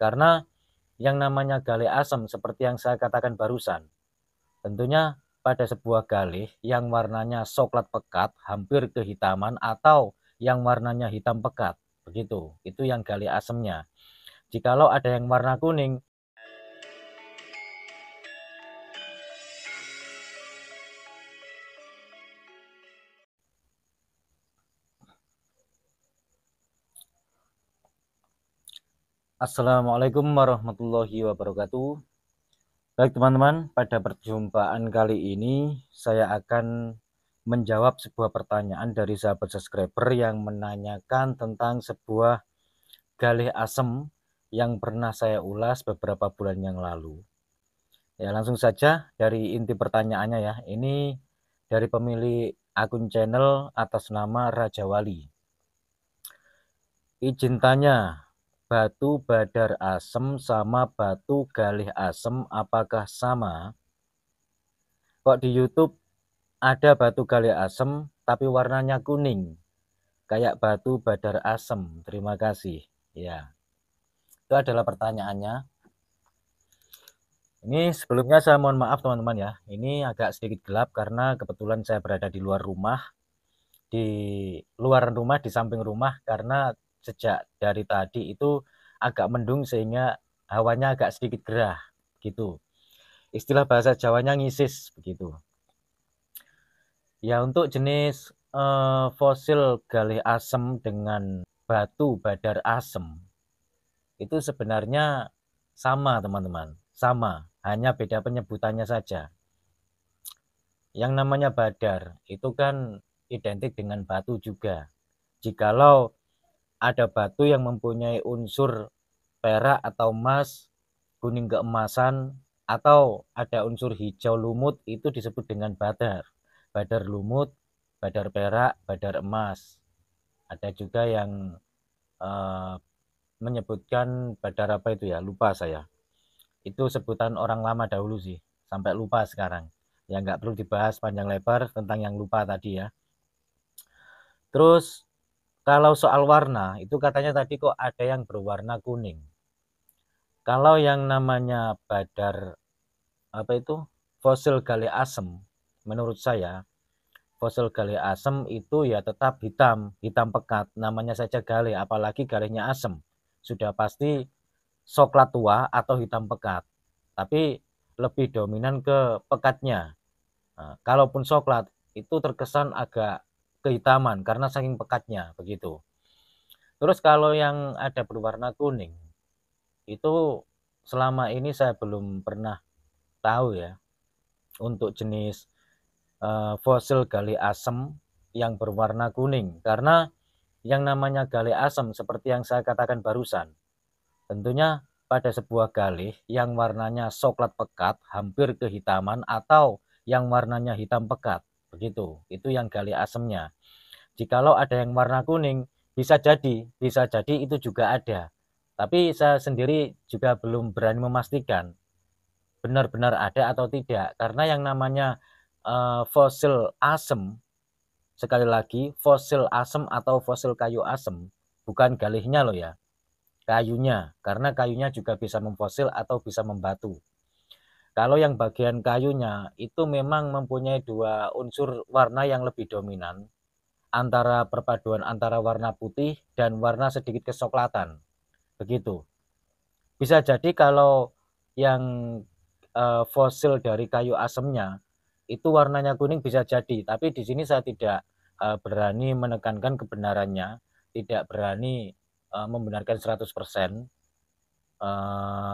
Karena yang namanya galih asam seperti yang saya katakan barusan, tentunya pada sebuah galih yang warnanya coklat pekat hampir kehitaman atau yang warnanya hitam pekat, begitu. Itu yang galih asamnya. Jikalau ada yang warna kuning, Assalamualaikum warahmatullahi wabarakatuh. Baik teman-teman, pada perjumpaan kali ini saya akan menjawab sebuah pertanyaan dari sahabat subscriber yang menanyakan tentang sebuah galih asam yang pernah saya ulas beberapa bulan yang lalu. Ya, langsung saja dari inti pertanyaannya ya. Ini dari pemilik akun channel atas nama Raja Wali. Izin tanya, batu badar asem sama batu galih asem apakah sama? Kok di YouTube ada batu galih asem tapi warnanya kuning, kayak batu badar asem? Terima kasih. Ya, itu adalah pertanyaannya. Ini sebelumnya saya mohon maaf teman-teman ya. Ini agak sedikit gelap karena kebetulan saya berada di luar rumah. Di luar rumah, di samping rumah, karena sejak dari tadi itu agak mendung sehingga hawanya agak sedikit gerah gitu. Istilah bahasa Jawanya ngisis begitu. Ya, untuk jenis fosil galih asem dengan batu badar asem itu sebenarnya sama teman-teman, sama, hanya beda penyebutannya saja. Yang namanya badar itu kan identik dengan batu juga. Jikalau ada batu yang mempunyai unsur perak atau emas, kuning keemasan, atau ada unsur hijau lumut, itu disebut dengan badar. Badar lumut, badar perak, badar emas. Ada juga yang menyebutkan badar apa itu ya, lupa saya. Itu sebutan orang lama dahulu sih, sampai lupa sekarang. Ya nggak perlu dibahas panjang lebar tentang yang lupa tadi ya. Terus kalau soal warna, itu katanya tadi kok ada yang berwarna kuning. Kalau yang namanya badar apa itu fosil galih asem, menurut saya fosil galih asem itu ya tetap hitam, hitam pekat. Namanya saja galih, apalagi galihnya asem. Sudah pasti coklat tua atau hitam pekat. Tapi lebih dominan ke pekatnya. Nah, kalaupun coklat itu terkesan agak kehitaman karena saking pekatnya begitu. Terus kalau yang ada berwarna kuning itu selama ini saya belum pernah tahu ya untuk jenis fosil galih asem yang berwarna kuning, karena yang namanya galih asem seperti yang saya katakan barusan, tentunya pada sebuah galih yang warnanya coklat pekat hampir kehitaman atau yang warnanya hitam pekat begitu, itu yang galih asemnya. Jikalau ada yang warna kuning, bisa jadi itu juga ada. Tapi saya sendiri juga belum berani memastikan benar-benar ada atau tidak. Karena yang namanya fosil asem, sekali lagi fosil asem atau fosil kayu asem, bukan galihnya loh ya, kayunya. Karena kayunya juga bisa memfosil atau bisa membatu. Kalau yang bagian kayunya itu memang mempunyai dua unsur warna yang lebih dominan, antara perpaduan antara warna putih dan warna sedikit kecoklatan. Begitu. Bisa jadi kalau yang fosil dari kayu asemnya itu warnanya kuning bisa jadi, tapi di sini saya tidak berani menekankan kebenarannya, tidak berani membenarkan 100%.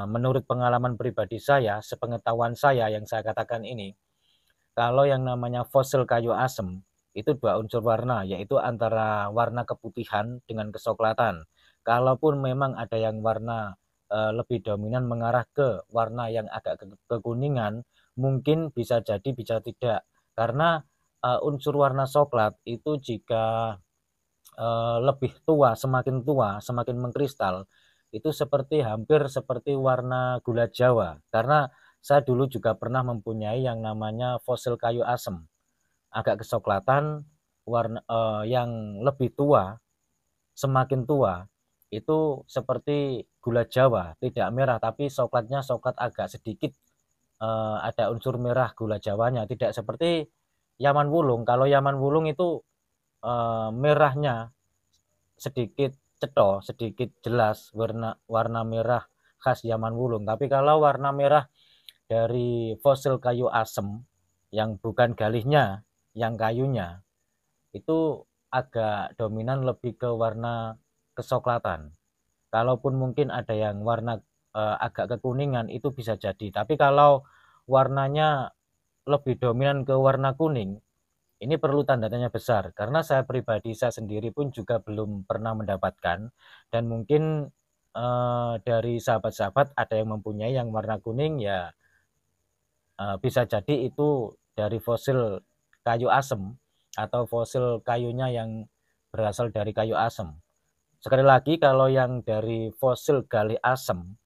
Menurut pengalaman pribadi saya, sepengetahuan saya yang saya katakan ini, kalau yang namanya fosil kayu asem itu dua unsur warna, yaitu antara warna keputihan dengan kecoklatan. Kalaupun memang ada yang warna lebih dominan mengarah ke warna yang agak kekuningan, mungkin bisa jadi bisa tidak. Karena unsur warna coklat itu jika lebih tua, semakin mengkristal, itu hampir seperti warna gula Jawa. Karena saya dulu juga pernah mempunyai yang namanya fosil kayu asem, agak kecoklatan, warna yang lebih tua, semakin tua itu seperti gula Jawa, tidak merah, tapi coklatnya coklat agak sedikit ada unsur merah gula Jawanya, tidak seperti Yaman Wulung. Kalau Yaman Wulung itu merahnya sedikit cetha, sedikit jelas warna warna merah khas Yaman Wulung. Tapi kalau warna merah dari fosil kayu asem yang bukan galihnya, yang kayunya, itu agak dominan lebih ke warna kecoklatan. Kalaupun mungkin ada yang warna agak kekuningan itu bisa jadi. Tapi kalau warnanya lebih dominan ke warna kuning, ini perlu tanda tanya besar karena saya pribadi saya sendiri pun juga belum pernah mendapatkan dan mungkin dari sahabat-sahabat ada yang mempunyai yang warna kuning ya bisa jadi itu dari fosil kayu asem atau fosil kayunya yang berasal dari kayu asem. Sekali lagi kalau yang dari fosil galih asem,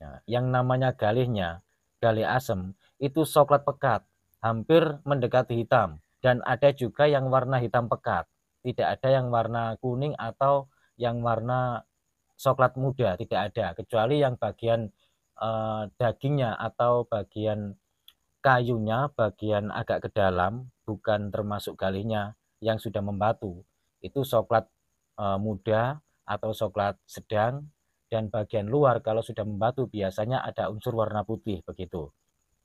ya, yang namanya galihnya, galih asem, itu coklat pekat, hampir mendekati hitam. Dan ada juga yang warna hitam pekat, tidak ada yang warna kuning atau yang warna coklat muda, tidak ada. Kecuali yang bagian dagingnya atau bagian kayunya, bagian agak ke dalam, bukan termasuk galihnya yang sudah membatu. Itu coklat muda atau coklat sedang, dan bagian luar kalau sudah membatu biasanya ada unsur warna putih begitu.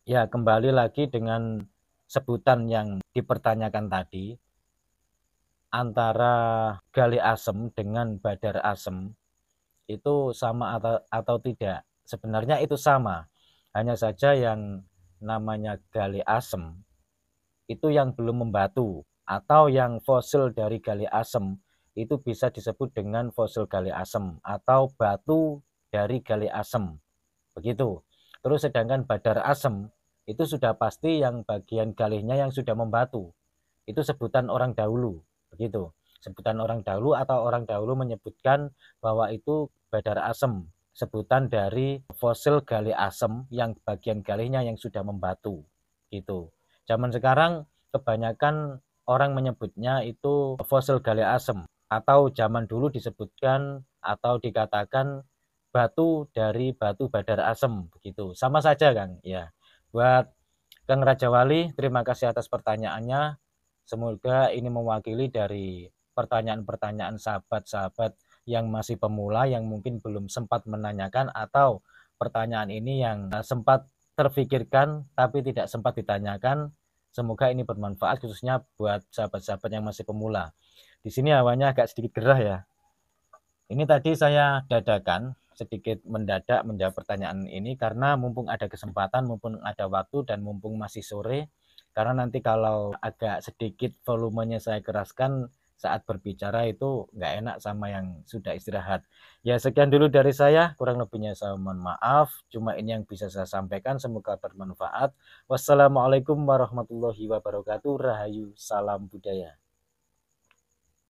Ya, kembali lagi dengan sebutan yang dipertanyakan tadi, antara galih asem dengan badar asem itu sama atau tidak. Sebenarnya itu sama, hanya saja yang namanya galih asem itu yang belum membatu atau yang fosil dari galih asem itu bisa disebut dengan fosil galih asem atau batu dari galih asem begitu. Terus sedangkan badar asem itu sudah pasti yang bagian galihnya yang sudah membatu, itu sebutan orang dahulu begitu. Sebutan orang dahulu atau orang dahulu menyebutkan bahwa itu badar asem, sebutan dari fosil galih asem yang bagian galihnya yang sudah membatu gitu. Zaman sekarang kebanyakan orang menyebutnya itu fosil galih asem atau zaman dulu disebutkan atau dikatakan batu dari batu badar asem begitu. Sama saja Kang ya. Buat Kang Raja Wali, terima kasih atas pertanyaannya. Semoga ini mewakili dari pertanyaan-pertanyaan sahabat-sahabat yang masih pemula yang mungkin belum sempat menanyakan atau pertanyaan ini yang sempat terfikirkan tapi tidak sempat ditanyakan. Semoga ini bermanfaat khususnya buat sahabat-sahabat yang masih pemula. Di sini awalnya agak sedikit gerah ya. Ini tadi saya dadakan, sedikit mendadak menjawab pertanyaan ini karena mumpung ada kesempatan, mumpung ada waktu, dan mumpung masih sore. Karena nanti kalau agak sedikit volumenya saya keraskan saat berbicara itu nggak enak sama yang sudah istirahat. Ya sekian dulu dari saya, kurang lebihnya saya mohon maaf. Cuma ini yang bisa saya sampaikan, semoga bermanfaat. Wassalamualaikum warahmatullahi wabarakatuh. Rahayu, salam budaya.